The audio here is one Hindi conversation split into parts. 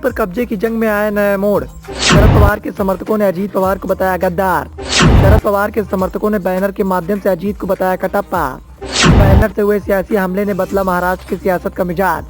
पर कब्जे की जंग में आया नया मोड़। शरद पवार के समर्थकों ने अजीत पवार को बताया गद्दार। शरद पवार के समर्थकों ने बैनर के माध्यम से अजीत को बताया कटप्पा। बैनर से हुए सियासी हमले ने बदला महाराष्ट्र की सियासत का मिजाज।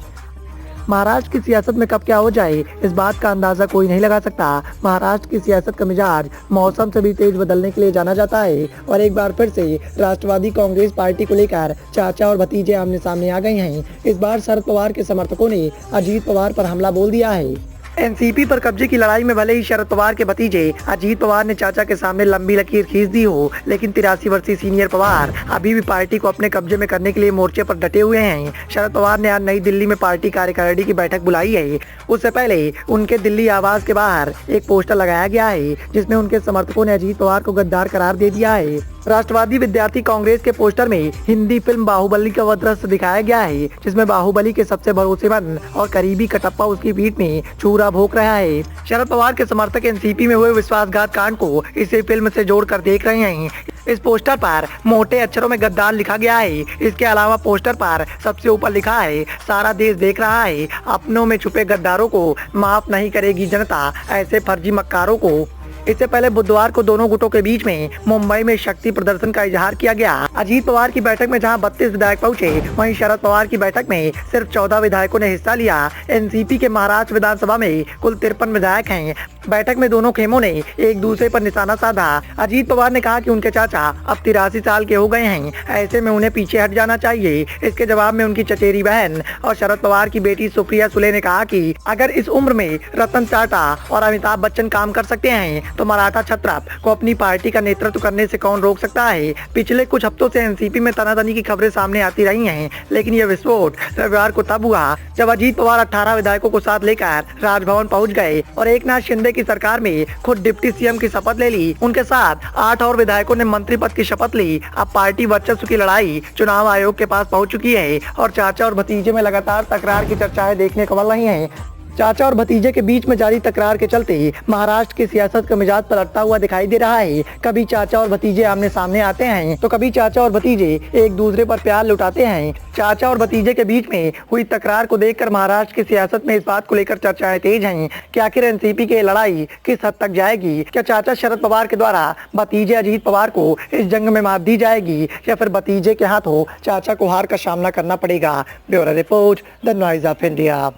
महाराष्ट्र की सियासत में कब क्या हो जाए इस बात का अंदाजा कोई नहीं लगा सकता। महाराष्ट्र की सियासत का मिजाज मौसम से भी तेज बदलने के लिए जाना जाता है और एक बार फिर से राष्ट्रवादी कांग्रेस पार्टी को लेकर चाचा और भतीजे आमने सामने आ गए हैं। इस बार शरद पवार के समर्थकों ने अजीत पवार पर हमला बोल दिया है। एनसीपी पर कब्जे की लड़ाई में भले ही शरद पवार के भतीजे अजीत पवार ने चाचा के सामने लंबी लकीर खींच दी हो, लेकिन 83 वर्षीय सीनियर पवार अभी भी पार्टी को अपने कब्जे में करने के लिए मोर्चे पर डटे हुए हैं। शरद पवार ने आज नई दिल्ली में पार्टी कार्यकारिणी की बैठक बुलाई है। उससे पहले उनके दिल्ली आवास के बाहर एक पोस्टर लगाया गया है जिसमें उनके समर्थकों ने अजीत पवार को गद्दार करार दे दिया है। राष्ट्रवादी विद्यार्थी कांग्रेस के पोस्टर में हिंदी फिल्म बाहुबली का वह दृश्य दिखाया गया है जिसमें बाहुबली के सबसे भरोसेमंद और करीबी कटप्पा उसकी पीठ में चूरा भोंक रहा है। शरद पवार के समर्थक एनसीपी में हुए विश्वासघात कांड को इसी फिल्म से जोड़कर देख रहे हैं। इस पोस्टर पर मोटे अक्षरों में गद्दार लिखा गया है। इसके अलावा पोस्टर पर सबसे ऊपर लिखा है, सारा देश देख रहा है, अपनों में छुपे गद्दारों को माफ नहीं करेगी जनता, ऐसे फर्जी मक्कारों को। इससे पहले बुधवार को दोनों गुटों के बीच में मुंबई में शक्ति प्रदर्शन का इजहार किया गया। अजीत पवार की बैठक में जहां 32 विधायक पहुंचे, वहीं शरद पवार की बैठक में सिर्फ 14 विधायकों ने हिस्सा लिया। एनसीपी के महाराष्ट्र विधानसभा में कुल 53 विधायक हैं। बैठक में दोनों खेमों ने एक दूसरे पर निशाना साधा। अजीत पवार ने कहा कि उनके चाचा अब 83 साल के हो गए हैं, ऐसे में उन्हें पीछे हट जाना चाहिए। इसके जवाब में उनकी चचेरी बहन और शरद पवार की बेटी सुप्रिया सुले ने कहा कि अगर इस उम्र में रतन टाटा और अमिताभ बच्चन काम कर सकते हैं तो मराठा छत्रप को अपनी पार्टी का नेतृत्व करने से कौन रोक सकता है। पिछले कुछ हफ्तों से एनसीपी में तनातनी की खबरें सामने आती रही हैं, लेकिन यह विस्फोट रविवार को तब हुआ जब अजीत पवार 18 विधायकों को साथ लेकर राजभवन पहुंच गए और एकनाथ शिंदे की सरकार में खुद डिप्टी सीएम की शपथ ले ली। उनके साथ 8 और विधायकों ने मंत्री पद की शपथ ली। अब पार्टी वर्चस्व की लड़ाई चुनाव आयोग के पास पहुंच चुकी है और चाचा और भतीजे में लगातार तकरार की चर्चाएं देखने को मिल रही हैं। चाचा और भतीजे के बीच में जारी तकरार के चलते महाराष्ट्र की सियासत का मिजाज पलटता हुआ दिखाई दे रहा है। कभी चाचा और भतीजे आमने सामने आते हैं तो कभी चाचा और भतीजे एक दूसरे पर प्यार लुटाते हैं। चाचा और भतीजे के बीच में हुई तकरार को देखकर महाराष्ट्र की सियासत में इस बात को लेकर चर्चाएं तेज हैं कि आखिर एनसीपी की लड़ाई किस हद तक जाएगी। क्या चाचा शरद पवार के द्वारा भतीजे अजीत पवार को इस जंग में मात दी जाएगी या फिर भतीजे के हाथों चाचा को हार का सामना करना पड़ेगा। Bureau report, the noise of India.